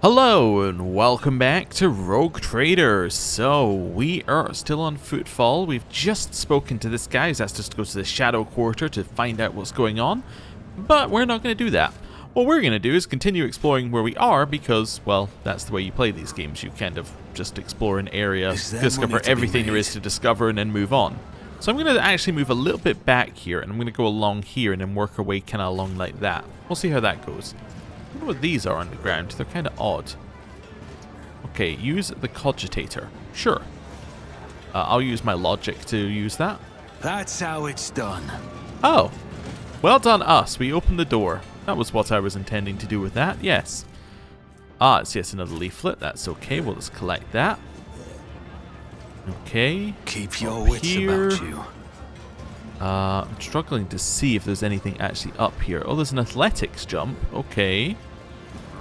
Hello and welcome back to Rogue Trader. So we are still on Footfall. We've just spoken to this guy who's asked us to go to the Shadow Quarter to find out what's going on, but we're not going to do that. What we're going to do is continue exploring where we are because, well, that's the way you play these games. You kind of just explore an area, discover everything there is to discover, and then move on. So I'm going to actually move a little bit back here, and I'm going to go along here and then work our way kind of along like that. We'll see how that goes. I wonder what these are on the ground. They're kind of odd. Okay, use the cogitator. Sure. I'll use my logic to use that. That's how it's done. Oh. Well done us. We opened the door. That was what I was intending to do with that. Yes. Ah, it's yet another leaflet. That's okay. We'll just collect that. Okay. Keep your wits about you. I'm struggling to see if there's anything actually up here. Oh, there's an athletics jump. Okay.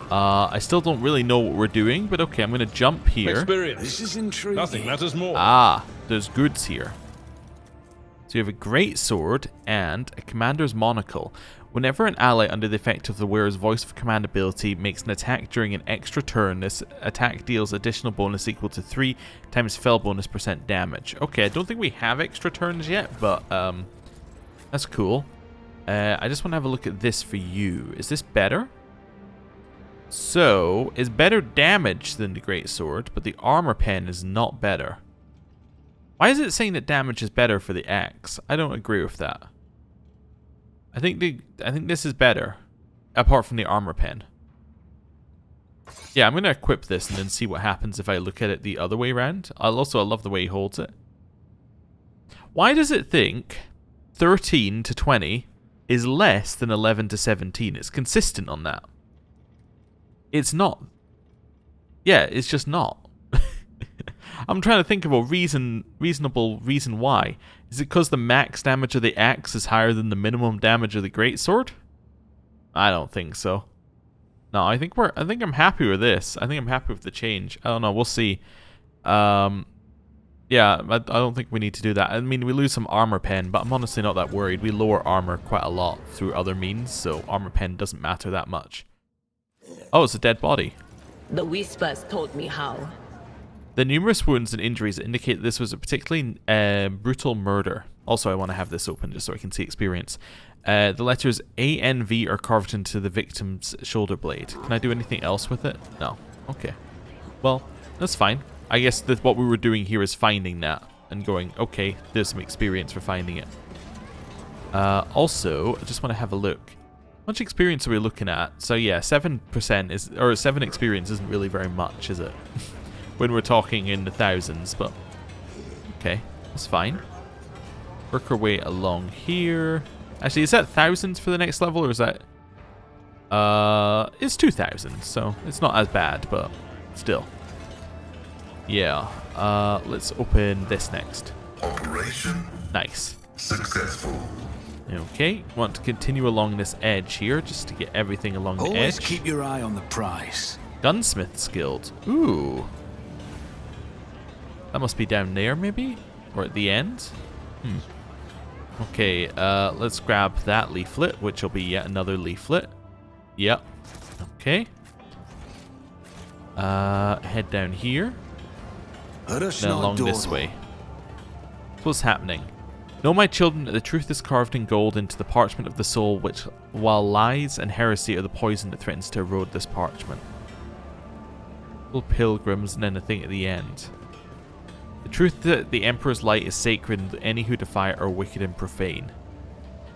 I still don't really know what we're doing, but okay, I'm going to jump here. Experience. This is intriguing. Nothing matters more. Ah, there's goods here. So you have a great sword and a commander's monocle. Whenever an ally under the effect of the wearer's voice of command ability makes an attack during an extra turn, this attack deals additional bonus equal to 3 times fell bonus % damage. Okay, I don't think we have extra turns yet, but that's cool. I just want to have a look at this for you. Is this better? So, it's better damage than the great sword, but the armor pen is not better. Why is it saying that damage is better for the axe? I don't agree with that. I think this is better, apart from the armor pen. Yeah, I'm going to equip this and then see what happens if I look at it the other way around. I love the way he holds it. Why does it think 13 to 20 is less than 11 to 17? It's consistent on that. It's not. Yeah, it's just not. I'm trying to think of a reasonable reason why. Is it because the max damage of the axe is higher than the minimum damage of the greatsword? I don't think so. No, I think I'm happy with this. I think I'm happy with the change. I don't know. We'll see. Yeah, I don't think we need to do that. I mean, we lose some armor pen, but I'm honestly not that worried. We lower armor quite a lot through other means, so armor pen doesn't matter that much. Oh, it's a dead body. The whispers told me how. The numerous wounds and injuries indicate that this was a particularly brutal murder. Also, I want to have this open just so I can see experience. The letters A and V are carved into the victim's shoulder blade. Can I do anything else with it? No. Okay. Well, that's fine. I guess that what we were doing here is finding that and going, okay, there's some experience for finding it. Also, I just want to have a look. How much experience are we looking at? So yeah, 7% is, or 7 experience isn't really very much, is it? When we're talking in the thousands, but okay, that's fine. Work our way along here. Actually, is that thousands for the next level, or is that it's 2,000, so it's not as bad, but still. Yeah, let's open this next. Operation Nice. successful. Okay, want to continue along this edge here, just to get everything along the Always edge. keep your eye on the prize. Gunsmith's Guild. Ooh. That must be down there, maybe? Or at the end? Okay, let's grab that leaflet, which will be yet another leaflet. Yep. Okay. Head down here. Let us Then not along dawdle. this way. What's happening? Know, my children, that the truth is carved in gold into the parchment of the soul, which, while lies and heresy are the poison that threatens to erode this parchment. Little pilgrims and then a thing at the end. The truth that the Emperor's light is sacred and that any who defy it are wicked and profane.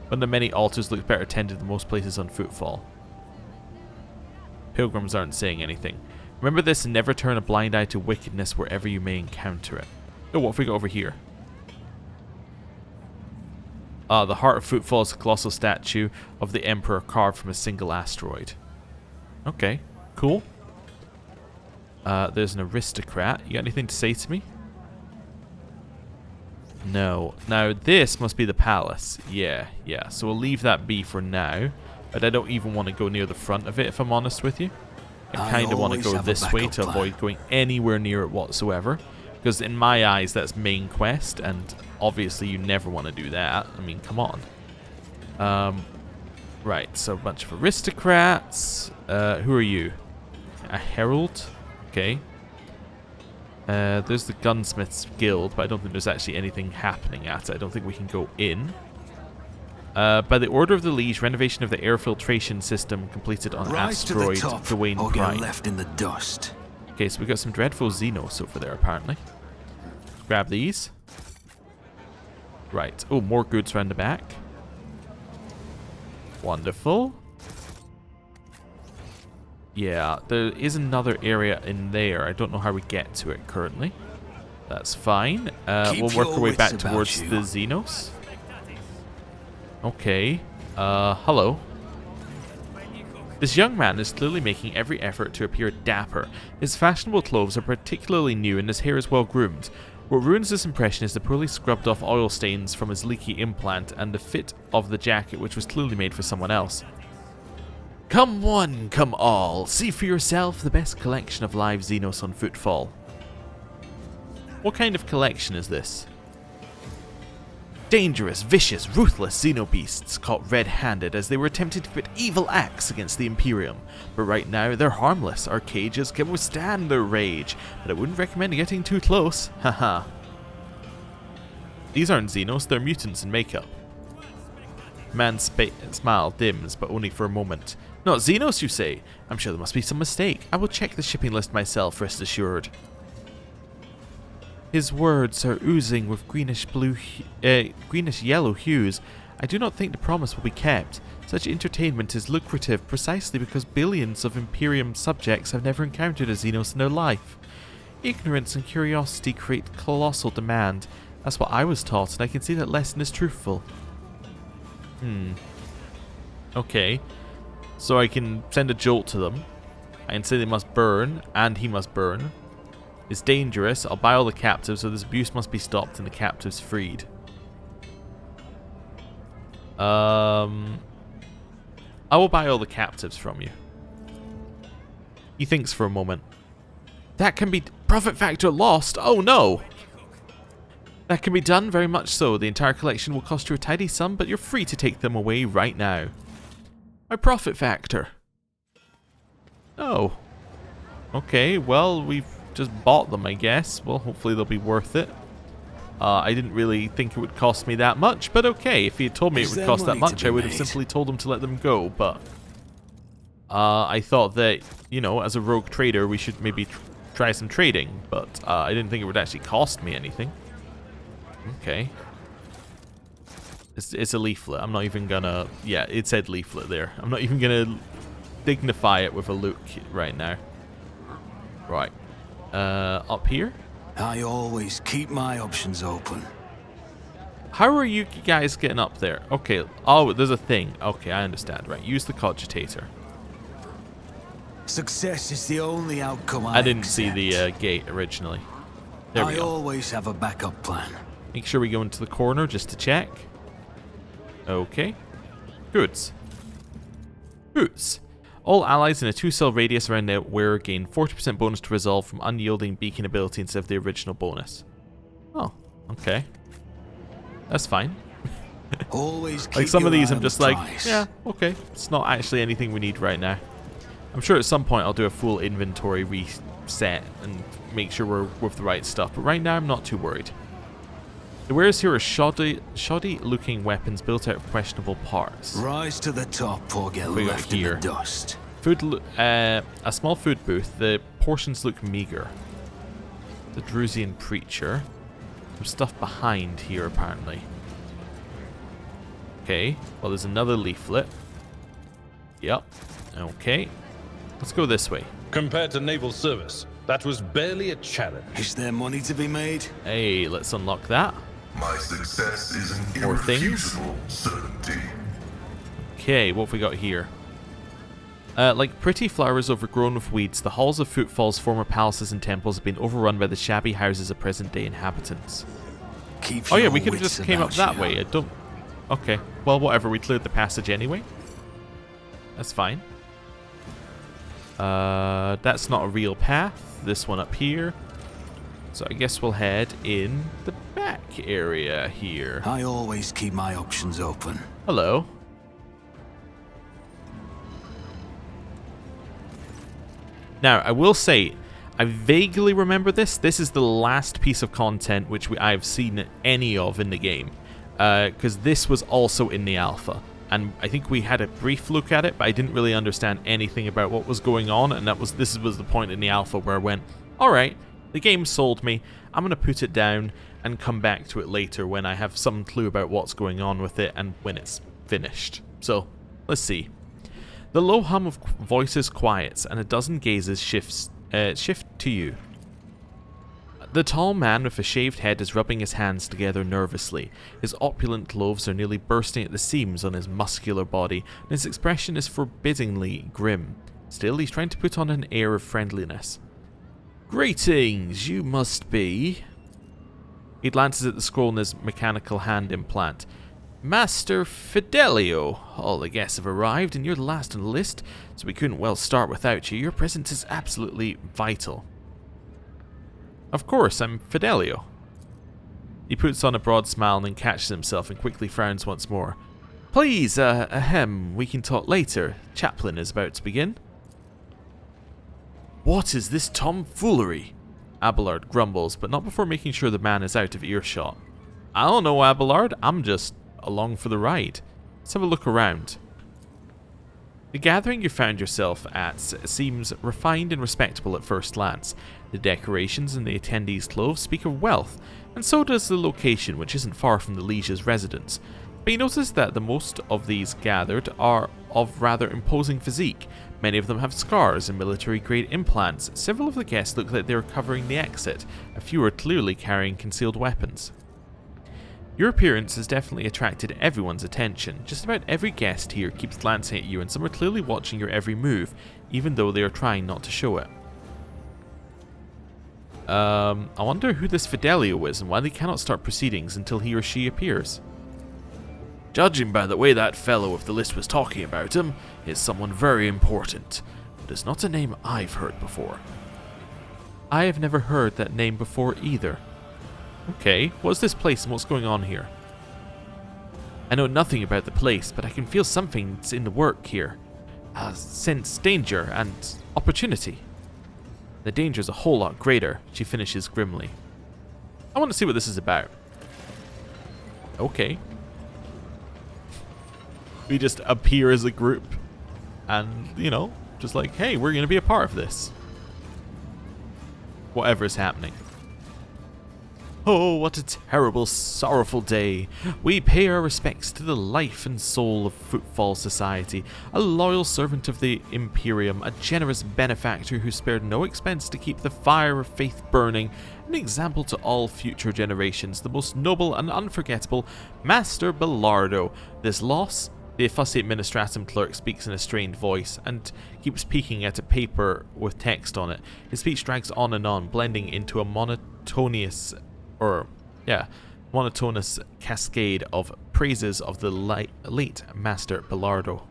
One of the many altars looks better tended than most places on Footfall. Pilgrims aren't saying anything. Remember this and never turn a blind eye to wickedness wherever you may encounter it. Oh, what have we got over here? The heart of Footfall is a colossal statue of the Emperor carved from a single asteroid. Okay, cool. There's an aristocrat. You got anything to say to me? No. Now, this must be the palace. Yeah. So we'll leave that be for now. But I don't even want to go near the front of it, if I'm honest with you. I kind of want to go this way to avoid going anywhere near it whatsoever. Because in my eyes, that's main quest, and obviously you never want to do that. I mean, come on. Right, so a bunch of aristocrats. Who are you? A herald. Okay. There's the gunsmith's guild, but I don't think there's actually anything happening at it. I don't think we can go in. By the order of the Liege, renovation of the air filtration system completed on Rise to asteroid the top, Dwayne or get Prime. left in the dust. Okay, so we got some dreadful xenos over there, apparently. Grab these. Right. Oh, more goods around the back. Wonderful. Yeah, there is another area in there. I don't know how we get to it currently. That's fine. We'll work our way back towards the xenos. Okay. Hello. This young man is clearly making every effort to appear dapper. His fashionable clothes are particularly new and his hair is well groomed. What ruins this impression is the poorly scrubbed off oil stains from his leaky implant and the fit of the jacket, which was clearly made for someone else. Come one, come all, see for yourself the best collection of live xenos on Footfall. What kind of collection is this? Dangerous, vicious, ruthless xenobeasts caught red-handed as they were attempting to commit evil acts against the Imperium. But right now, they're harmless. Our cages can withstand their rage, but I wouldn't recommend getting too close. Haha. These aren't xenos, they're mutants in makeup. Man's smile dims, but only for a moment. Not xenos, you say? I'm sure there must be some mistake. I will check the shipping list myself, rest assured. His words are oozing with greenish yellow hues. I do not think the promise will be kept. Such entertainment is lucrative precisely because billions of Imperium subjects have never encountered a xenos in their life. Ignorance and curiosity create colossal demand. That's what I was taught, and I can see that lesson is truthful. Okay. So I can send a jolt to them. I can say they must burn, and he must burn. It's dangerous. I'll buy all the captives, so this abuse must be stopped and the captives freed. I will buy all the captives from you. He thinks for a moment. That can be... Profit factor lost? Oh no! That can be done, very much so. The entire collection will cost you a tidy sum, but you're free to take them away right now. My profit factor. Oh. Okay, well, we've just bought them, I guess. Well, hopefully they'll be worth it. I didn't really think it would cost me that much, but okay. If he had told me it would cost that much, I would have simply told him to let them go, but... I thought that, you know, as a rogue trader, we should maybe try some trading, but I didn't think it would actually cost me anything. Okay. It's a leaflet. I'm not even gonna... Yeah, it said leaflet there. I'm not even gonna dignify it with a look right now. Right. Up here? I always keep my options open. How are you guys getting up there? Okay. Oh, there's a thing. Okay, I understand. Right. Use the cogitator. Success is the only outcome I didn't see the gate originally. There we I go. always have a backup plan. Make sure we go into the corner just to check. Okay. Goods. Goods. All allies in a 2-cell radius around the wearer gain 40% bonus to resolve from unyielding beacon ability instead of the original bonus. Oh, okay. That's fine. Always keep like some of your these eye I'm on just the like, prize. yeah, okay. It's not actually anything we need right now. I'm sure at some point I'll do a full inventory reset and make sure we're with the right stuff. But right now I'm not too worried. The wares here are shoddy-looking weapons built out of questionable parts. Rise to the top or get We got left in here. the dust. A small food booth. The portions look meager. The Drusian preacher. Some stuff behind here, apparently. Okay. Well, there's another leaflet. Yep. Okay. Let's go this way. Compared to naval service, that was barely a challenge. Is there money to be made? Hey, let's unlock that. My success is an More things? irrefutable certainty. Okay, what have we got here? Like pretty flowers overgrown with weeds, the halls of Footfall's former palaces and temples have been overrun by the shabby houses of present-day inhabitants. Keep Oh yeah, your we could have wits just came up about that you. way. I don't... Okay, well, whatever. We cleared the passage anyway. That's fine. That's not a real path. This one up here. So I guess we'll head in the back area here. I always keep my options open. Hello. Now, I will say, I vaguely remember this. This is the last piece of content which I've seen any of in the game. Because this was also in the alpha. And I think we had a brief look at it, but I didn't really understand anything about what was going on. And this was the point in the alpha where I went, alright, the game sold me. I'm going to put it down and come back to it later when I have some clue about what's going on with it and when it's finished. So, let's see. The low hum of voices quiets, and a dozen gazes shift to you. The tall man with a shaved head is rubbing his hands together nervously. His opulent clothes are nearly bursting at the seams on his muscular body, and his expression is forbiddingly grim. Still, he's trying to put on an air of friendliness. Greetings, you must be... He glances at the scroll in his mechanical hand implant. Master Fidelio, all the guests have arrived and you're the last on the list, so we couldn't well start without you. Your presence is absolutely vital. Of course, I'm Fidelio. He puts on a broad smile and then catches himself and quickly frowns once more. Please, we can talk later. Chaplain is about to begin. What is this tomfoolery? Abelard grumbles, but not before making sure the man is out of earshot. I don't know, Abelard. I'm just along for the ride. Let's have a look around. The gathering you found yourself at seems refined and respectable at first glance. The decorations and the attendees' clothes speak of wealth, and so does the location, which isn't far from the liege's residence. But you notice that the most of these gathered are of rather imposing physique. Many of them have scars and military-grade implants. Several of the guests look like they are covering the exit. A few are clearly carrying concealed weapons. Your appearance has definitely attracted everyone's attention. Just about every guest here keeps glancing at you, and some are clearly watching your every move, even though they are trying not to show it. I wonder who this Fidelio is and why they cannot start proceedings until he or she appears. Judging by the way that fellow of the list was talking about him, is someone very important, but it's not a name I've heard before. I have never heard that name before either. Okay, what's this place and what's going on here? I know nothing about the place, but I can feel something's in the work here. I sense danger and opportunity. The danger's a whole lot greater, she finishes grimly. I want to see what this is about. Okay. We just appear as a group and, you know, just like, hey, we're going to be a part of this. Whatever is happening. Oh, what a terrible, sorrowful day. We pay our respects to the life and soul of Footfall Society, a loyal servant of the Imperium, a generous benefactor who spared no expense to keep the fire of faith burning, an example to all future generations, the most noble and unforgettable Master Bardo. This loss... The fussy administratum clerk speaks in a strained voice and keeps peeking at a paper with text on it. His speech drags on and on, blending into a monotonous cascade of praises of the late Master Bardo.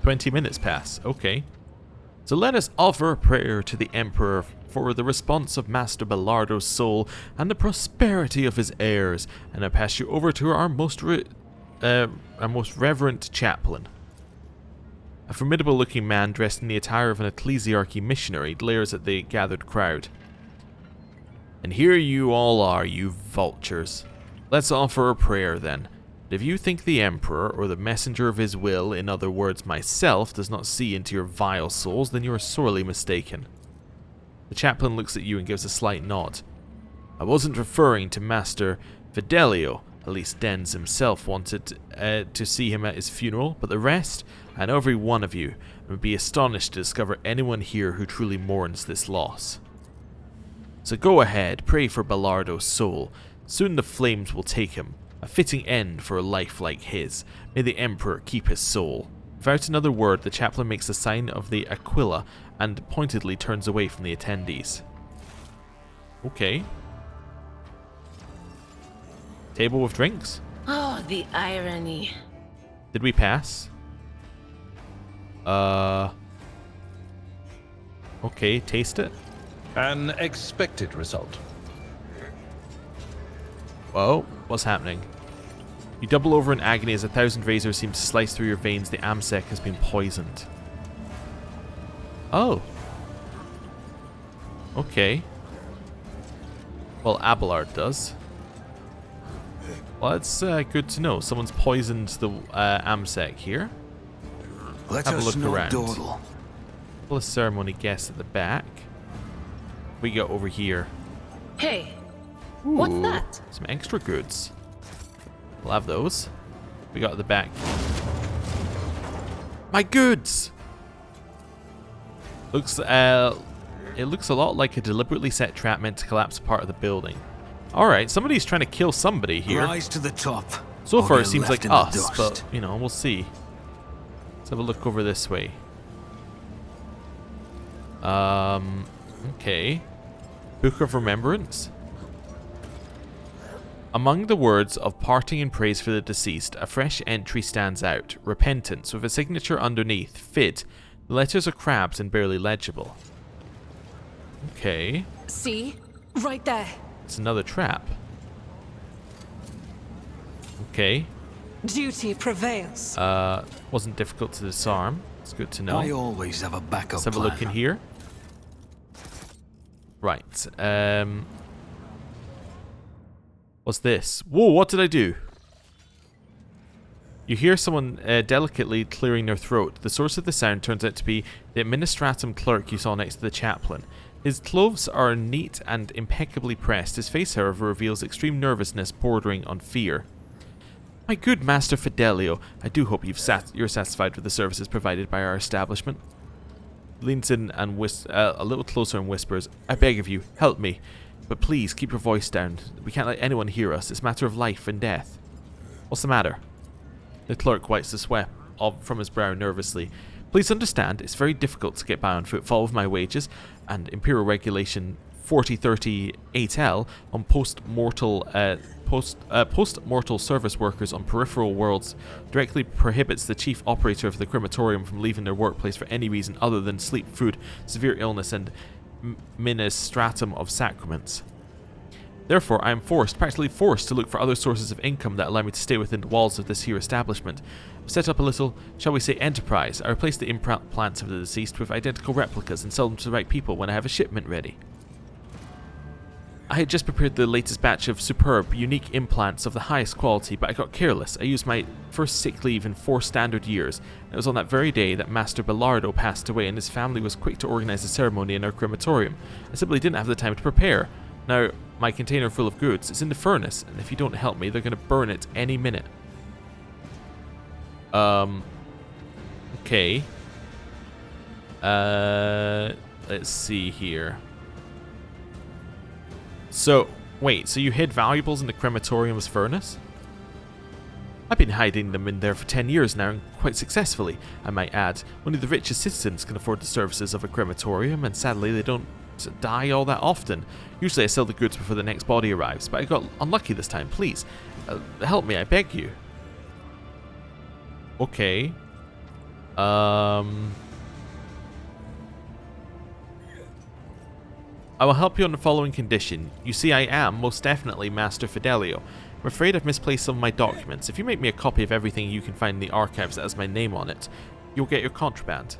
20 minutes pass. Okay. So let us offer a prayer to the Emperor for the response of Master Bardo's soul and the prosperity of his heirs, and I pass you over to our most reverent chaplain. A formidable-looking man dressed in the attire of an ecclesiarchy missionary glares at the gathered crowd. And here you all are, you vultures. Let's offer a prayer then. If you think the Emperor, or the messenger of his will, in other words myself, does not see into your vile souls, then you are sorely mistaken. The chaplain looks at you and gives a slight nod. I wasn't referring to Master Fidelio. At least Dens himself wanted to see him at his funeral, but the rest, I know every one of you, and would be astonished to discover anyone here who truly mourns this loss. So go ahead, pray for Bardo's soul. Soon the flames will take him, a fitting end for a life like his. May the Emperor keep his soul. Without another word, the chaplain makes the sign of the Aquila and pointedly turns away from the attendees. Okay. Table with drinks? Oh, the irony. Did we pass? Okay, taste it. An expected result. Whoa, what's happening? You double over in agony as 1,000 razors seem to slice through your veins. The AMSEC has been poisoned. Oh. Okay. Well, Abelard does. Well, it's good to know. Someone's poisoned the AMSEC here. Let Have a us look not around. dawdle. Full of ceremony guests at the back. We got over here. Hey, what's Ooh, that? some extra goods. We'll have those. We got at the back. My goods! Looks, it looks a lot like a deliberately set trap meant to collapse part of the building. Alright, somebody's trying to kill somebody here. Rise to the top. So or far it get seems left like in the us, dust. but, you know, we'll see. Let's have a look over this way. Okay. Book of Remembrance. Among the words of parting and praise for the deceased, a fresh entry stands out. Repentance, with a signature underneath. Fid. The letters are crabbed and barely legible. Okay. See? Right there. It's another trap. Okay. Duty prevails. Wasn't difficult to disarm. It's good to know. I always have a backup Let's have a look in here. Right. What's this? Whoa, what did I do? You hear someone delicately clearing their throat. The source of the sound turns out to be the administratum clerk you saw next to the chaplain. His clothes are neat and impeccably pressed. His face, however, reveals extreme nervousness bordering on fear. My good Master Fidelio, I do hope you're satisfied with the services provided by our establishment. Leans in and a little closer and whispers, I beg of you, help me. But please, keep your voice down. We can't let anyone hear us. It's a matter of life and death. What's the matter? The clerk wipes the sweat from his brow nervously. Please understand, it's very difficult to get by on Footfall with my wages, and Imperial Regulation 4038L on post-mortal service workers on peripheral worlds directly prohibits the chief operator of the Crematorium from leaving their workplace for any reason other than sleep, food, severe illness, and ministratum of sacraments. Therefore, I am practically forced to look for other sources of income that allow me to stay within the walls of this here establishment. I've set up a little, shall we say, enterprise. I replace the implants of the deceased with identical replicas and sell them to the right people when I have a shipment ready. I had just prepared the latest batch of superb, unique implants of the highest quality, but I got careless. I used my first sick leave in 4 standard years. It was on that very day that Master Bardo passed away, and his family was quick to organize a ceremony in our crematorium. I simply didn't have the time to prepare. Now, my container full of goods is in the furnace, and if you don't help me, they're going to burn it any minute. Okay. Let's see here. So, wait, so you hid valuables in the crematorium's furnace? I've been hiding them in there for 10 years now, and quite successfully, I might add. Only the richest citizens can afford the services of a crematorium, and sadly they don't die all that often. Usually I sell the goods before the next body arrives, but I got unlucky this time. Please, help me, I beg you. Okay. I will help you on the following condition. You see, I am most definitely Master Fidelio. I'm afraid I've misplaced some of my documents. If you make me a copy of everything you can find in the archives that has my name on it, you'll get your contraband.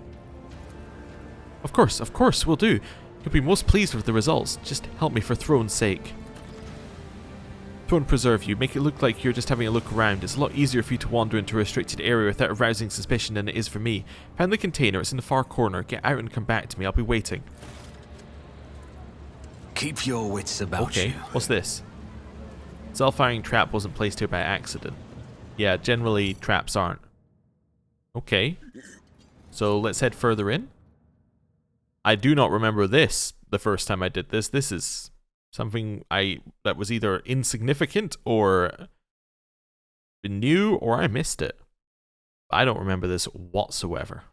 Of course, we'll do. You'll be most pleased with the results. Just help me for Throne's sake. Throne preserve you. Make it look like you're just having a look around. It's a lot easier for you to wander into a restricted area without arousing suspicion than it is for me. Find the container. It's in the far corner. Get out and come back to me. I'll be waiting. Keep your wits about you. Okay, what's this? Self-firing trap wasn't placed here by accident. Yeah, generally traps aren't. Okay. So let's head further in. I do not remember this the first time I did this. This is something that was either insignificant or new, or I missed it. I don't remember this whatsoever.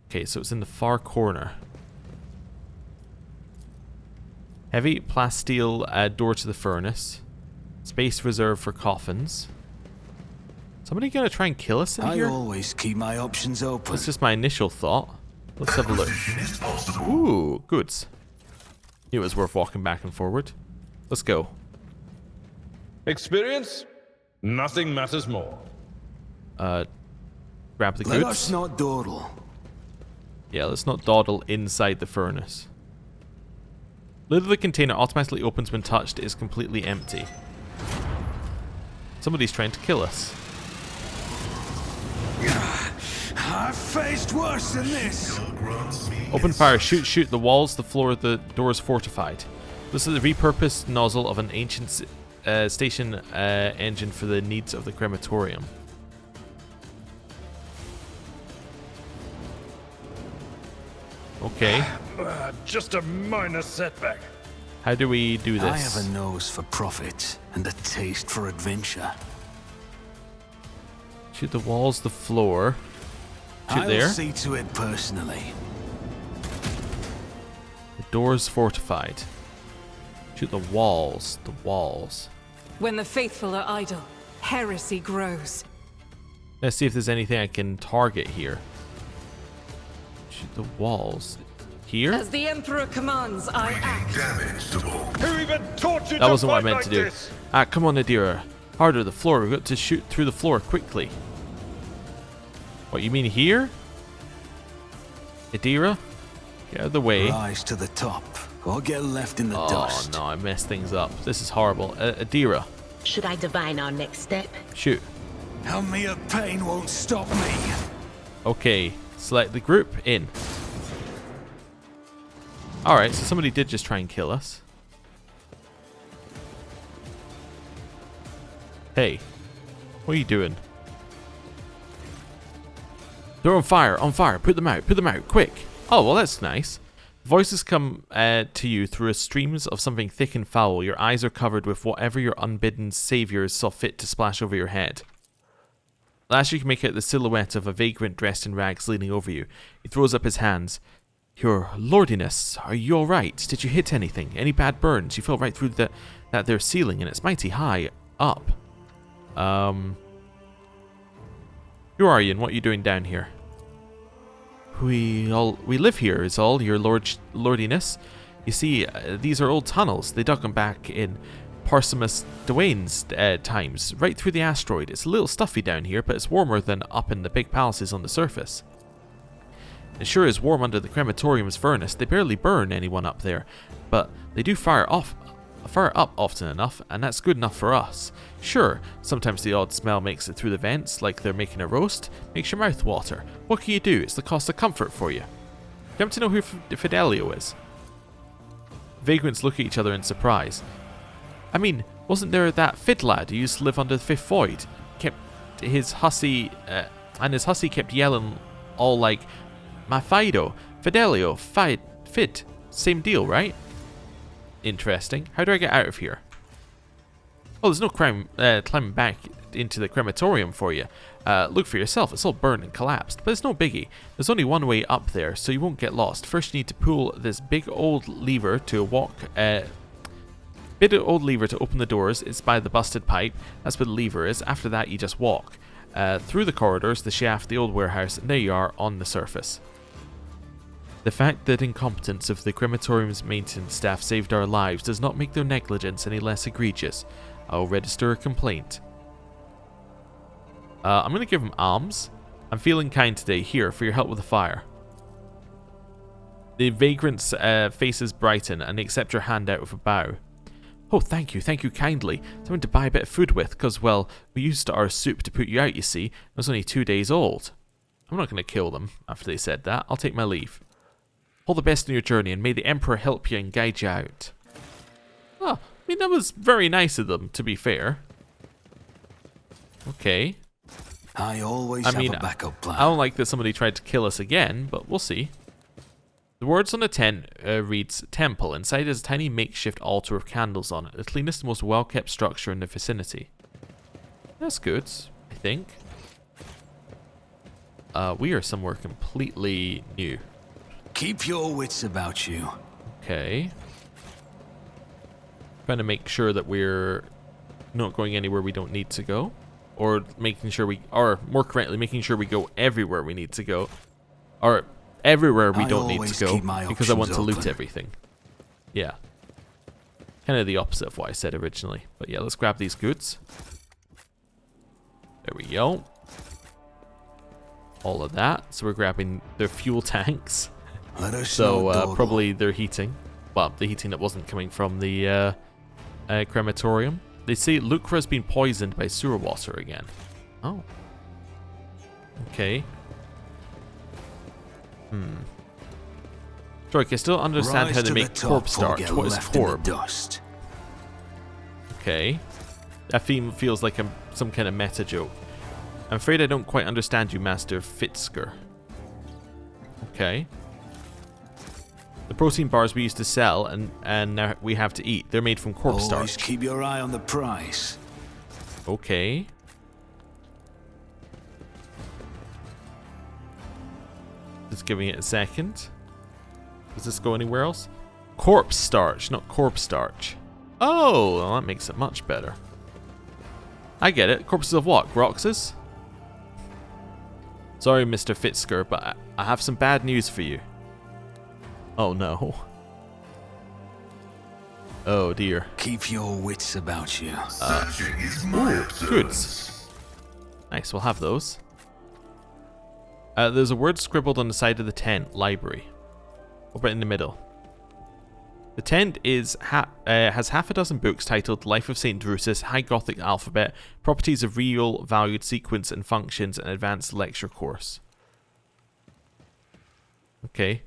Okay, so it's in the far corner. Heavy plasteel door to the furnace. Space reserved for coffins. Somebody gonna try and kill us in I here? always keep my options open. That's just my initial thought. Let's have a look. Acquisition is possible. Ooh, goods. Knew it was worth walking back and forward. Let's go. Experience? Nothing matters more. Grab the Let goods. us not dawdle. Yeah, let's not dawdle inside the furnace. Lid of the container automatically opens when touched. It is completely empty. Somebody's trying to kill us. I've faced worse than this. Open fire. Shoot, shoot. The walls, the floor, the door is fortified. This is a repurposed nozzle of an ancient station engine for the needs of the crematorium. Okay. Just a minor setback. How do we do this? I have a nose for profit and a taste for adventure. Shoot the walls, the floor. Shoot I'll there. see to it personally. The door's fortified. Shoot the walls, the walls. When the faithful are idle, heresy grows. Let's see if there's anything I can target here. Shoot the walls. Here? As the Emperor commands, I act. Damage to all. Who even taught you That to wasn't what I fight meant like to do. this? Ah, come on, Adira. Harder, the floor. We've got to shoot through the floor quickly. What, you mean here? Adira? Get out of the way. Rise to the top, or get left in the Oh dust. no, I messed things up. This is horrible. Adira, Should I divine our next step? shoot. How mere pain won't stop me. Okay, select the group, in. Alright, so somebody did just try and kill us. Hey, what are you doing? They're on fire, put them out, quick. Oh, well that's nice. Voices come to you through a streams of something thick and foul. Your eyes are covered with whatever your unbidden saviors saw fit to splash over your head. Last you can make out the silhouette of a vagrant dressed in rags leaning over you. He throws up his hands. Your lordiness, are you alright? Did you hit anything? Any bad burns? You fell right through that there ceiling and it's mighty high up. Who are you and what are you doing down here? We live here is all, your lordiness. You see, these are old tunnels. They dug them back in Parsimus Dwayne's times, right through the asteroid. It's a little stuffy down here, but it's warmer than up in the big palaces on the surface. It sure is warm under the crematorium's furnace. They barely burn anyone up there, but they do fire up often enough, and that's good enough for us. Sure, sometimes the odd smell makes it through the vents, like they're making a roast, makes your mouth water. What can you do? It's the cost of comfort for you. You happen to know who Fidelio is? Vagrants look at each other in surprise. I mean, wasn't there that Fid lad who used to live under the Fifth Void? His hussy kept yelling all like, "My Fido, Fidelio, Fid, same deal, right?" Interesting. How do I get out of here? Oh, there's no crime climbing back into the crematorium for you. Look for yourself. It's all burned and collapsed, but it's no biggie. There's only one way up there, so you won't get lost. First, you need to pull this big old lever to open the doors. It's by the busted pipe. That's where the lever is. After that, you just walk through the corridors, the shaft, the old warehouse, and there you are on the surface. The fact that incompetence of the crematorium's maintenance staff saved our lives does not make their negligence any less egregious. I'll register a complaint. I'm going to give him alms. I'm feeling kind today. Here, for your help with the fire. The vagrant's faces brighten and they accept your hand out with a bow. Oh, thank you kindly. Something to buy a bit of food with, because, well, we used our soup to put you out, you see. It was only 2 days old. I'm not going to kill them after they said that. I'll take my leave. All the best in your journey, and may the Emperor help you and guide you out. Oh, I mean, that was very nice of them, to be fair. Okay. I always have a backup plan. I don't like that somebody tried to kill us again, but we'll see. The words on the tent reads, Temple. Inside is a tiny makeshift altar with candles on it. The cleanest and most well-kept structure in the vicinity. That's good, I think. We are somewhere completely new. Keep your wits about you. Okay. Trying to make sure that we're not going anywhere we don't need to go. Or making sure more correctly, making sure we go everywhere we need to go. Or everywhere we don't need to go. Because I want to loot everything. Yeah. Kind of the opposite of what I said originally. But yeah, let's grab these goods. There we go. all of that. So we're grabbing their fuel tanks. Let us So know, Dogo. probably their heating. Well, the heating that wasn't coming from the crematorium. They say Lucra's been poisoned by sewer water again. Oh. Okay. Troik, I still don't understand Rise how they to make the top corpse or starch. get What is left in the corp? dust. Okay. That theme feels like some kind of meta joke. I'm afraid I don't quite understand you, Master Fitzger. Okay. The protein bars we used to sell and now we have to eat. They're made from corpse Always starch. keep your eye on the price. Okay. Just giving it a second. Does this go anywhere else? Corpse starch, not corpse starch. Oh, well, that makes it much better. I get it. Corpses of what? Groxes? Sorry, Mr. Fitzger, but I have some bad news for you. Oh no. Oh dear. Keep your wits about you. Searching is my observance. Goods. Nice, we'll have those. There's a word scribbled on the side of the tent. Library. What about in the middle? The tent has half a dozen books titled Life of St. Drusus, High Gothic Alphabet, Properties of Real Valued Sequence and Functions, and Advanced Lecture Course. Okay.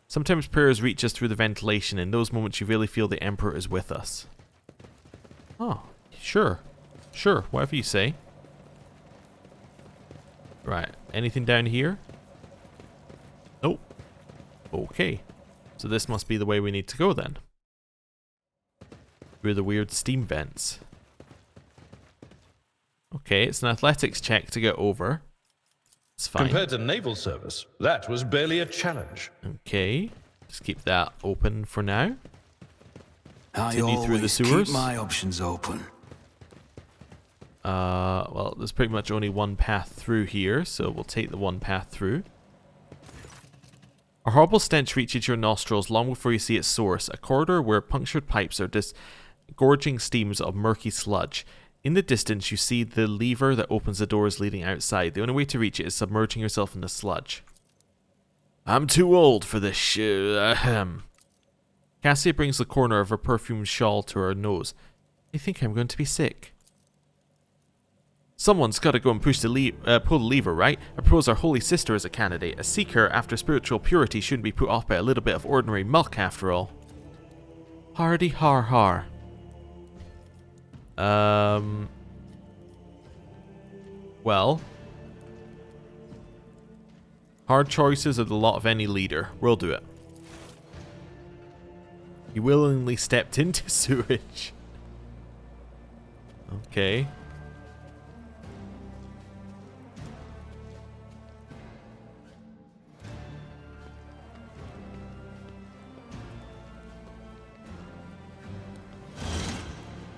Sometimes prayers reach us through the ventilation. In those moments you really feel the Emperor is with us. Oh, sure. Sure, whatever you say. Right, anything down here? Nope. Okay. So this must be the way we need to go then. Through the weird steam vents. Okay, it's an athletics check to get over. It's fine. Compared to naval service, that was barely a challenge. Okay, just keep that open for now. I Continue through the always sewers. keep my options open. Well, there's pretty much only one path through here, so we'll take the one path through. A horrible stench reaches your nostrils long before you see its source, a corridor where punctured pipes are disgorging steams of murky sludge. In the distance, you see the lever that opens the doors leading outside. The only way to reach it is submerging yourself in the sludge. I'm too old for this shit. Cassia brings the corner of her perfumed shawl to her nose. I think I'm going to be sick. Someone's got to go and pull the lever, right? I propose our holy sister as a candidate. A seeker after spiritual purity shouldn't be put off by a little bit of ordinary milk, after all. Hardy har har. Well. Hard choices are the lot of any leader. We'll do it. He willingly stepped into sewage. Okay.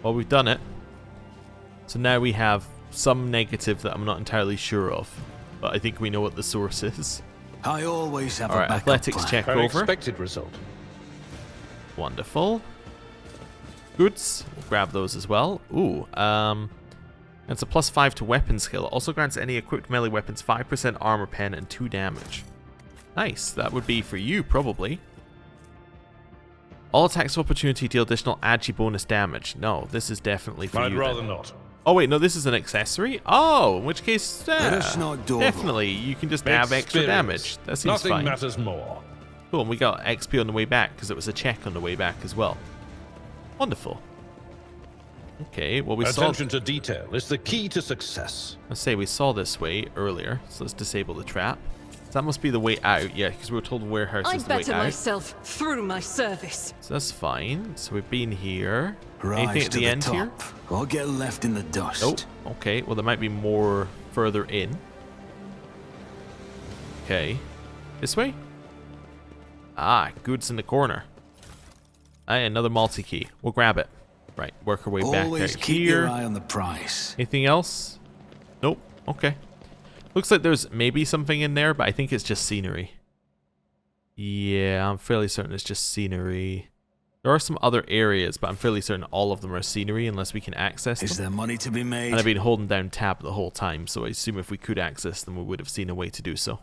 Well, we've done it. So now we have some negative that I'm not entirely sure of. But I think we know what the source is. I always have a Alright, backup athletics plan. check An over. expected result. Wonderful. Goods. We'll grab those as well. Ooh, it's a +5 to weapon skill. It also grants any equipped melee weapons 5% armor pen and 2 damage. Nice. That would be for you, probably. All attacks of opportunity deal additional agi bonus damage. No, this is definitely for I'd you. rather then. not. Oh wait, no, this is an accessory? Oh, in which case, Let us not dawdle. definitely, you can just have extra Experience. damage. That seems Nothing fine. matters more. Cool, and we got XP on the way back, because it was a check on the way back as well. Wonderful. Okay, well we Attention saw... to detail is the key to success. Let's say we saw this way earlier, so let's disable the trap. So that must be the way out, yeah, because we were told the warehouse I is the way better out. myself through my service. So that's fine. So we've been here. Rise Anything at to the end top, here? or get left in the dust. Oh, okay. Well, there might be more further in. Okay. This way? Ah, goods in the corner. Aye, another multi-key. We'll grab it. Right, work our way Always back out keep here. your eye on the price. Anything else? Nope. Okay. Looks like there's maybe something in there, but I think it's just scenery. Yeah, I'm fairly certain it's just scenery. There are some other areas, but I'm fairly certain all of them are scenery unless we can access them. Is there money to be made? And I've been holding down tab the whole time, so I assume if we could access them, we would have seen a way to do so.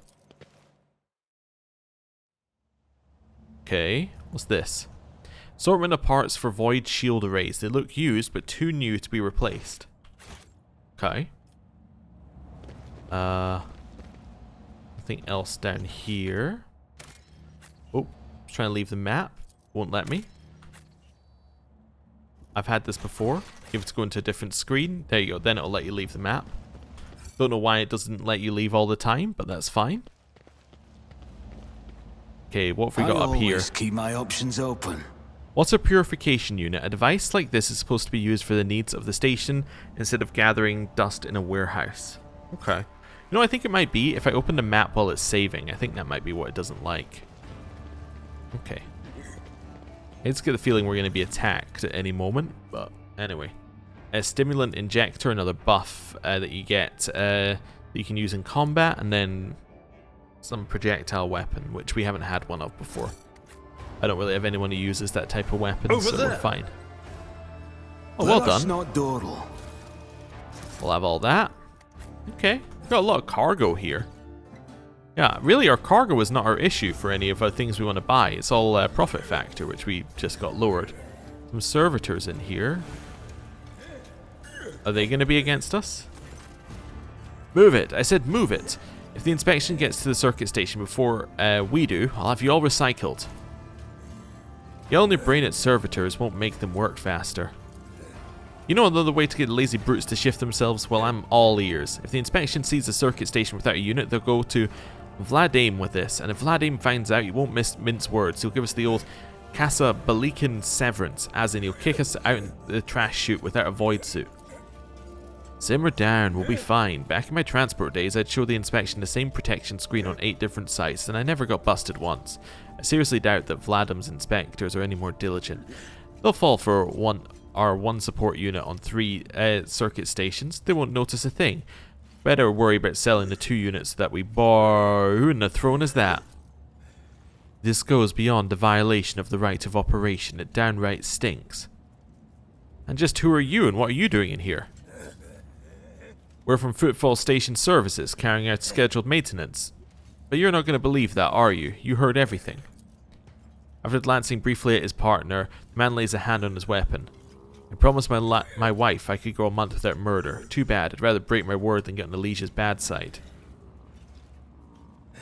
Okay, what's this? Assortment of parts for void shield arrays. They look used, but too new to be replaced. Okay. Nothing else down here. Oh, trying to leave the map. Won't let me. I've had this before. If it's going to a different screen, there you go. Then it'll let you leave the map. Don't know why it doesn't let you leave all the time, but that's fine. Okay, what have we got up here? I always keep my options open. What's a purification unit? A device like this is supposed to be used for the needs of the station instead of gathering dust in a warehouse. Okay. You know, I think it might be if I open the map while it's saving. I think that might be what it doesn't like. Okay. I just get the feeling we're going to be attacked at any moment, but anyway. A stimulant injector, another buff that you get that you can use in combat, and then some projectile weapon, which we haven't had one of before. I don't really have anyone who uses that type of weapon, so we're fine. Oh, well done. Not dawdle. We'll have all that. Okay, we've got a lot of cargo here. Yeah, really our cargo is not our issue for any of our things we want to buy. It's all profit factor, which we just got lowered. Some servitors in here. Are they going to be against us? Move it. I said move it. If the inspection gets to the circuit station before we do, I'll have you all recycled. Yelling your brain at servitors won't make them work faster. You know another way to get lazy brutes to shift themselves? Well, I'm all ears. If the inspection sees the circuit station without a unit, they'll go to Vladim with this, and if Vladim finds out, he won't mince words. He'll give us the old Casabalican severance, as in he'll kick us out in the trash chute without a void suit. Simmer down, we'll be fine. Back in my transport days, I'd show the inspection the same protection screen on 8 different sites, and I never got busted once. I seriously doubt that Vladim's inspectors are any more diligent. They'll fall for our one support unit on 3 circuit stations. They won't notice a thing. Better worry about selling the 2 units that we bought. Who in the throne is that? This goes beyond the violation of the right of operation. It downright stinks. And just who are you and what are you doing in here? We're from Footfall Station Services, carrying out scheduled maintenance. But you're not going to believe that, are you? You heard everything. After glancing briefly at his partner, the man lays a hand on his weapon. I promised my wife I could go a month without murder. Too bad. I'd rather break my word than get on Alicia's bad side.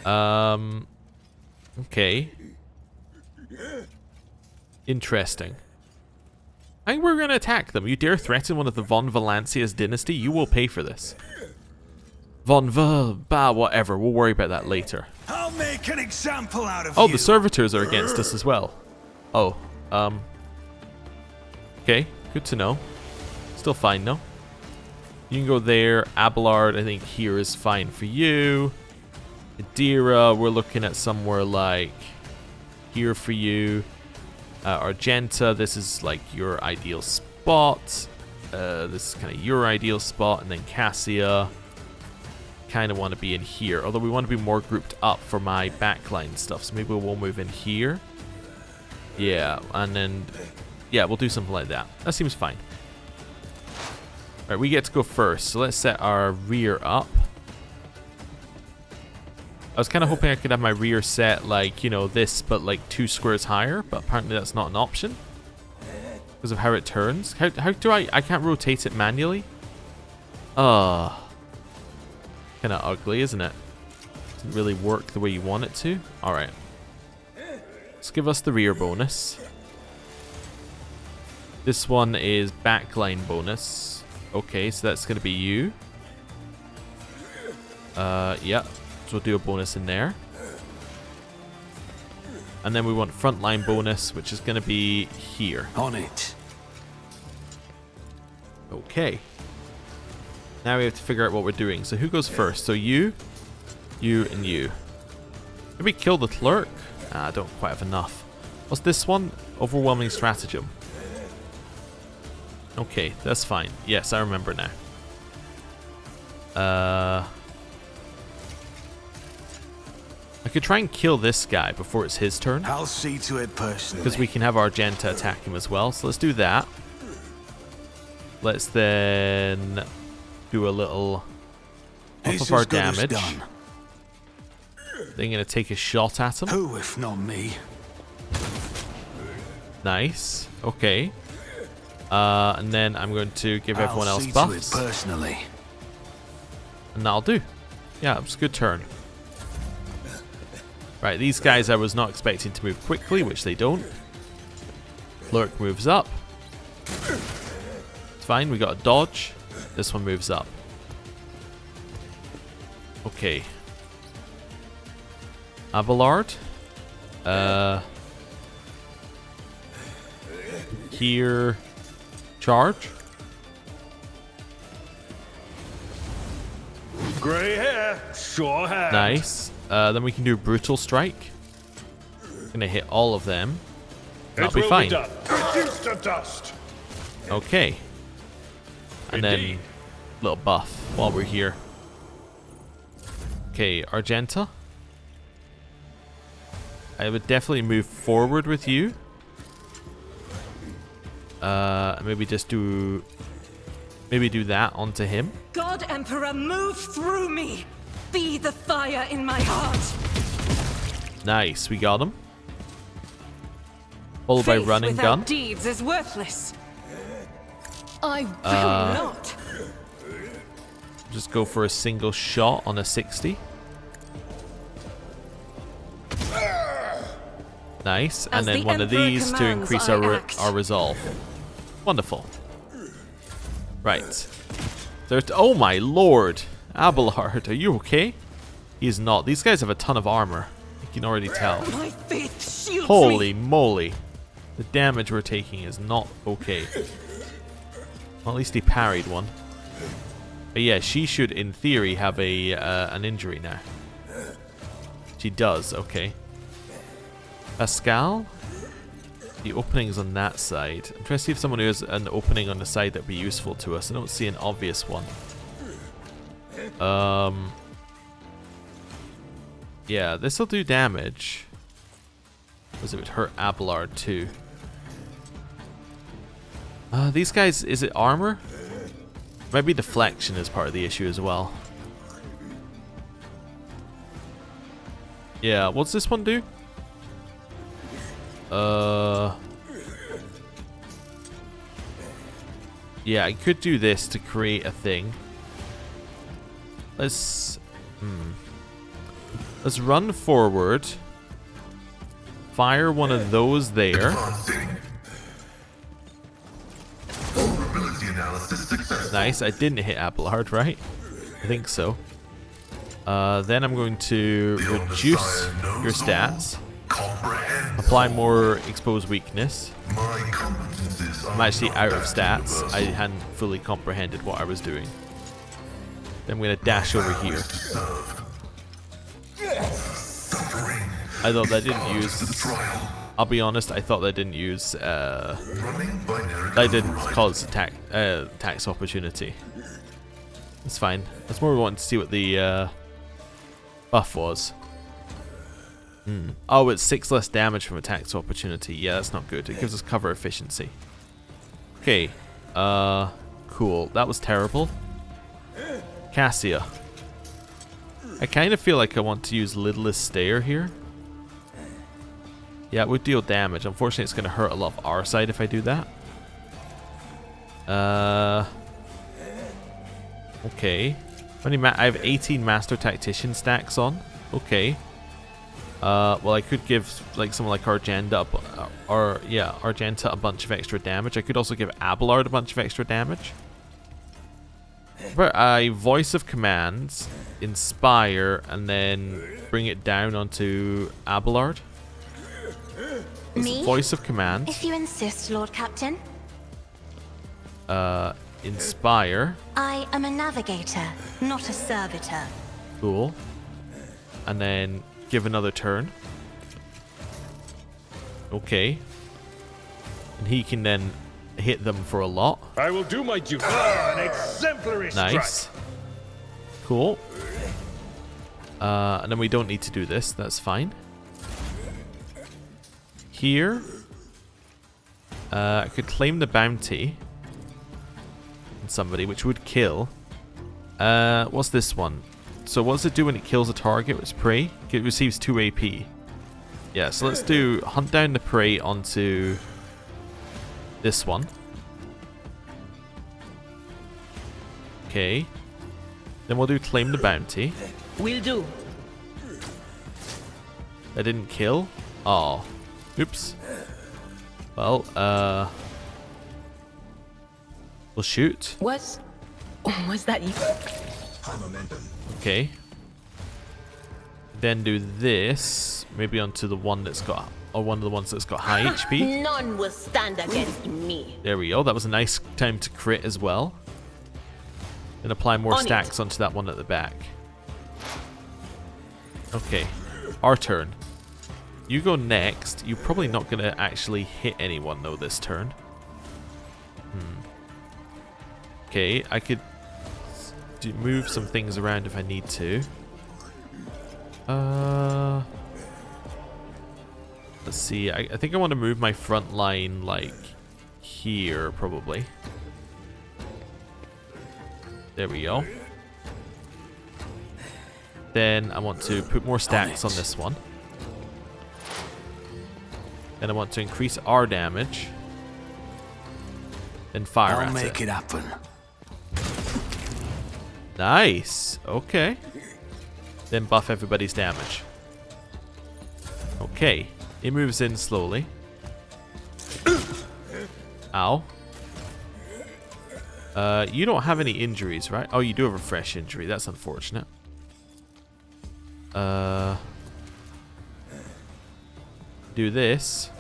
Okay. Interesting. I think we're going to attack them. You dare threaten one of the Von Valancia's dynasty? You will pay for this. Whatever. We'll worry about that later. I'll make an example out of you. Oh, you. the servitors are against us as well. Oh, okay, good to know. Still fine, no? You can go there. Abelard, I think here is fine for you. Adira, we're looking at somewhere like here for you. Argenta, this is like your ideal spot. This is kind of your ideal spot. And then Cassia, kind of want to be in here. Although we want to be more grouped up for my backline stuff. So maybe we'll move in here. Yeah, and then, yeah, we'll do something like that. That seems fine. Alright, we get to go first. So let's set our rear up. I was kind of hoping I could have my rear set like, you know, this, but like 2 squares higher, but apparently that's not an option because of how it turns. How do I can't rotate it manually? Kind of ugly, isn't it? Doesn't really work the way you want it to. All right. Let's give us the rear bonus. This one is backline bonus. Okay, so that's going to be you. Yeah. We'll do a bonus in there. And then we want frontline bonus, which is going to be here. On it. Okay. Now we have to figure out what we're doing. So who goes first? So you, and you. Maybe kill the clerk? I don't quite have enough. What's this one? Overwhelming stratagem. Okay, that's fine. Yes, I remember now. I could try and kill this guy before it's his turn, I'll see to it personally. because we can have Argenta attack him as well. So let's do that. Let's then do a little off of our damage. Done. Then going to take a shot at him. Who, if not me? Nice. Okay. And then I'm going to give everyone else see buffs. To it personally. And that'll do. Yeah, it was a good turn. Right, these guys I was not expecting to move quickly, which they don't. Lurk moves up. It's fine, we got a dodge. This one moves up. Okay. Abelard. Here. Charge. Grey hair, sure hand. Nice. Then we can do Brutal Strike. Gonna hit all of them. That'll be fine. Done. Reduced to dust. Okay. And Indeed. then little buff while we're here. Okay, Argenta. I would definitely move forward with you. Maybe just do... Maybe do that onto him. God Emperor, move through me! Be the fire in my heart! Nice, we got him. Followed by Faith Run and without Gun. deeds is worthless. I will not. Just go for a single shot on a 60. Nice, and As then the one of Emperor these to commands, increase I act. our resolve. Wonderful. Right. There's... Oh my lord! Abelard, are you okay? He is not. These guys have a ton of armor. You can already tell. My faith shields Holy me. moly. The damage we're taking is not okay. Well, at least he parried one. But yeah, she should, in theory, have a an injury now. She does, okay. Pascal? The opening's on that side. I'm trying to see if someone who has an opening on the side that would be useful to us. I don't see an obvious one. Yeah, this'll do damage. Because it would hurt Abelard too. These guys, is it armor? Maybe deflection is part of the issue as well. Yeah, what's this one do? Yeah, I could do this to create a thing. Let's run forward. Fire one of those there. Advancing. Vulnerability analysis successful. Nice. I didn't hit Abelard, right? I think so. Then I'm going to The reduce Omnissiah knows your all, stats. comprehends Apply all. more exposed weakness. My competences I'm are actually not out of that stats. universal. I hadn't fully comprehended what I was doing. Then I'm going to dash over Vow here. is to serve. Suffering I thought that didn't to the use... trial. I'll be honest, I thought that didn't use... Running binary I didn't override. call it tax opportunity. It's fine. That's more wanting to see what the buff was. Oh, it's 6 less damage from attacks opportunity. Yeah, that's not good. It gives us cover efficiency. Okay. Cool. That was terrible. Cassia. I kind of feel like I want to use Lidless Stare here. Yeah, it would deal damage. Unfortunately, it's going to hurt a lot of our side if I do that. Okay. I have 18 Master Tactician stacks on. Okay. Well, I could give like someone like Argenta, Argenta a bunch of extra damage. I could also give Abelard a bunch of extra damage. But I Voice of Commands, Inspire, and then bring it down onto Abelard. Me? Voice of Commands. If you insist, Lord Captain. Inspire. I am a navigator, not a servitor. Cool. And then give another turn. Okay. And he can then hit them for a lot. I will do my duty. An exemplary strike. Nice. Cool. And then we don't need to do this. That's fine. Here. I could claim the bounty on somebody, which would kill. What's this one? So what does it do when it kills a target with its prey? It receives 2 AP. Yeah, so let's do hunt down the prey onto this one. Okay. Then we'll do claim the bounty. Will do. That didn't kill. Oh. Oops. Well, we'll shoot. Was that you? Okay. Then do this. Maybe onto the one that's got, or one of the ones that's got high HP. None will stand against me. There we go. That was a nice time to crit as well. Then apply more stacks onto that one at the back. Okay. Our turn. You go next. You're probably not going to actually hit anyone though this turn. Okay, I could move some things around if I need to. Let's see. I think I want to move my front line like here probably. There we go. Then I want to put more stacks on this one. Then I want to increase our damage. Then fire at it. I'll make it happen. Nice. Okay. Then buff everybody's damage. Okay. It moves in slowly. Ow. You don't have any injuries, right? Oh, you do have a fresh injury. That's unfortunate. Do this.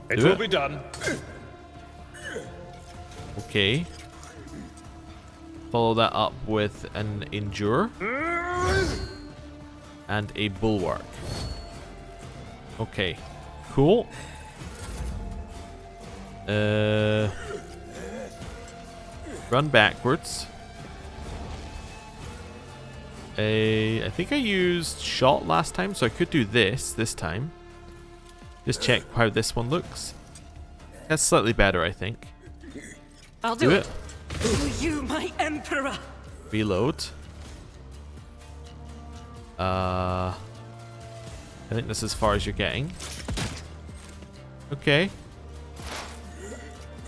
It will be done. Okay. Follow that up with an endure. And a bulwark. Okay. Cool. Run backwards. I think I used shot last time, so I could do this time. Just check how this one looks. That's slightly better, I think. I'll do it. To you, my emperor. Reload. I think this is as far as you're getting. Okay.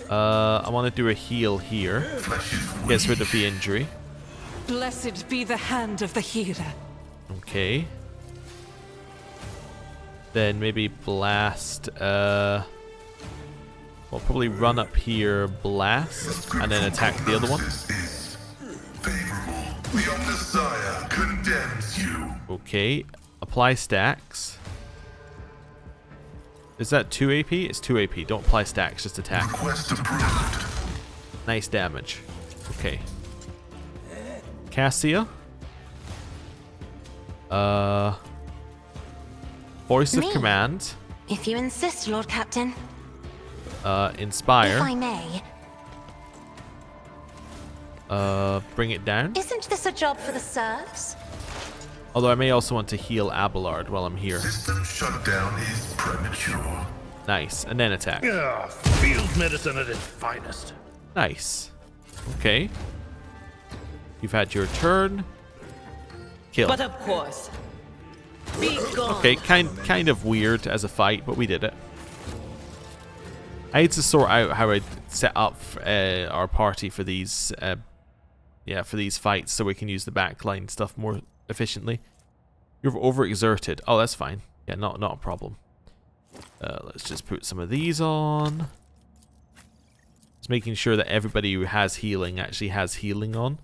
I want to do a heal here. Gets rid of the injury. Blessed be the hand of the healer. Okay. Then maybe blast. We'll probably run up here, blast, and then attack the other one. The Omnissiah condemns you. Okay. Apply stacks. Is that 2 AP? It's 2 AP. Don't apply stacks, just attack. Request approved. Nice damage. Okay. Cassia. Voice of Me? command. If you insist, Lord Captain. Inspire. If I may. Bring it down. Isn't this a job for the serfs? Although I may also want to heal Abelard while I'm here. System shutdown is premature. Nice. And then attack. Ah, field medicine at its finest. Nice. Okay. You've had your turn. Kill. But of course. Be gone. Okay, kind of weird as a fight, but we did it. I had to sort out how I'd set up our party for these for these fights so we can use the backline stuff more efficiently. You're overexerted. Oh, that's fine. Yeah, not a problem. Let's just put some of these on. Just making sure that everybody who has healing actually has healing on.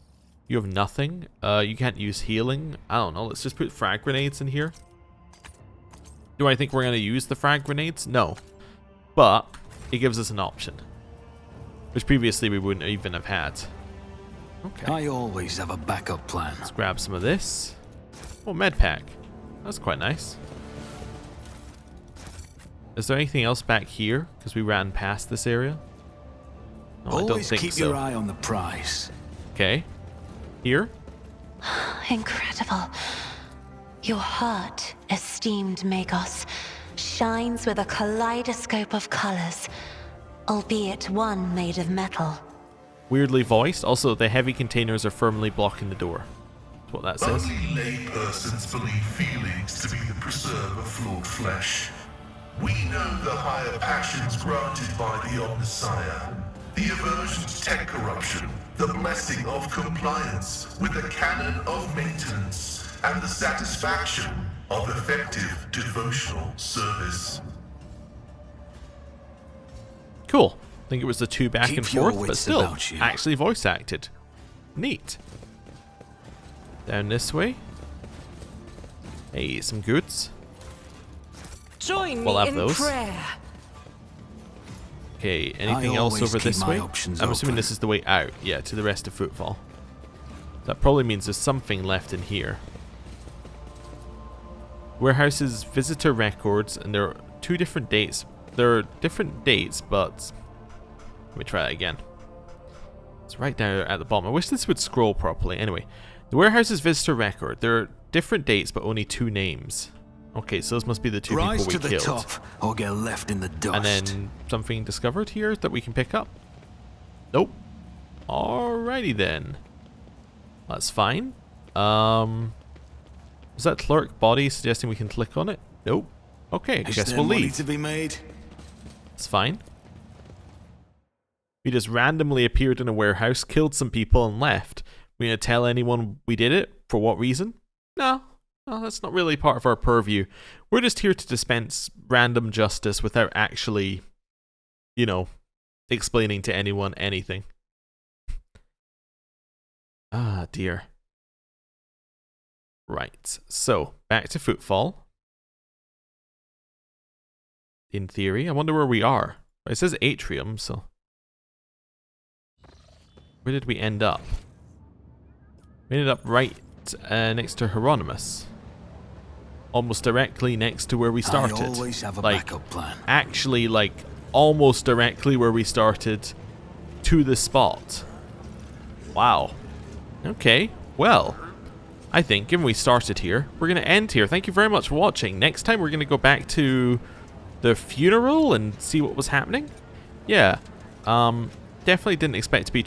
You have nothing. You can't use healing. I don't know. Let's just put frag grenades in here. Do I think we're going to use the frag grenades? No. But it gives us an option, which previously we wouldn't even have had. Okay. I always have a backup plan. Let's grab some of this. Oh, med pack. That's quite nice. Is there anything else back here? Because we ran past this area. No, I don't Always think keep so. your eye on the prize. Okay. Here. Incredible. Your heart, esteemed Magos, shines with a kaleidoscope of colors, albeit one made of metal. Weirdly voiced. Also, the heavy containers are firmly blocking the door. That's what that says. Only laypersons believe feelings to be the preserve of flawed flesh. We know the higher passions granted by the Omnissiah, the aversion to tech corruption, the blessing of compliance with the canon of maintenance, and the satisfaction of effective devotional service. Cool. I think it was the two back Keep and your forth, but wits still, about you. actually voice acted. Neat. Down this way. Hey, some goods. Join We'll me have in those. prayer. Okay, anything I else always over keep this my way? options I'm assuming open. this is the way out, yeah, to the rest of Footfall. That probably means there's something left in here. Warehouse's visitor records, and there are two different dates. There are different dates, but let me try that again. It's right down at the bottom. I wish this would scroll properly. Anyway, the warehouse's visitor record. There are different dates, but only two names. Okay, so those must be the two Rise people to we the killed. top, or get left in the dust. And then something discovered here that we can pick up. Nope. Alrighty then. That's fine. Was that clerk body suggesting we can click on it? Nope. Okay, Is guess there we'll money leave. to be made? It's fine. We just randomly appeared in a warehouse, killed some people, and left. We gonna tell anyone we did it? For what reason? No. No, that's not really part of our purview. We're just here to dispense random justice without actually, you know, explaining to anyone anything. Ah, dear. Right, so, back to Footfall. In theory, I wonder where we are. It says Atrium, so... Where did we end up? We ended up right next to Hieronymus. Almost directly next to where we started. I always have a like, backup plan. actually, like, almost directly where we started to the spot. Wow. Okay, well, I think, given we started here, we're going to end here. Thank you very much for watching. Next time, we're going to go back to the funeral and see what was happening. Yeah, definitely didn't expect to be,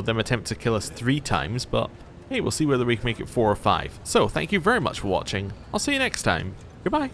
them attempt to kill us 3 times, but hey, we'll see whether we can make it 4 or 5. So, thank you very much for watching. I'll see you next time. Goodbye.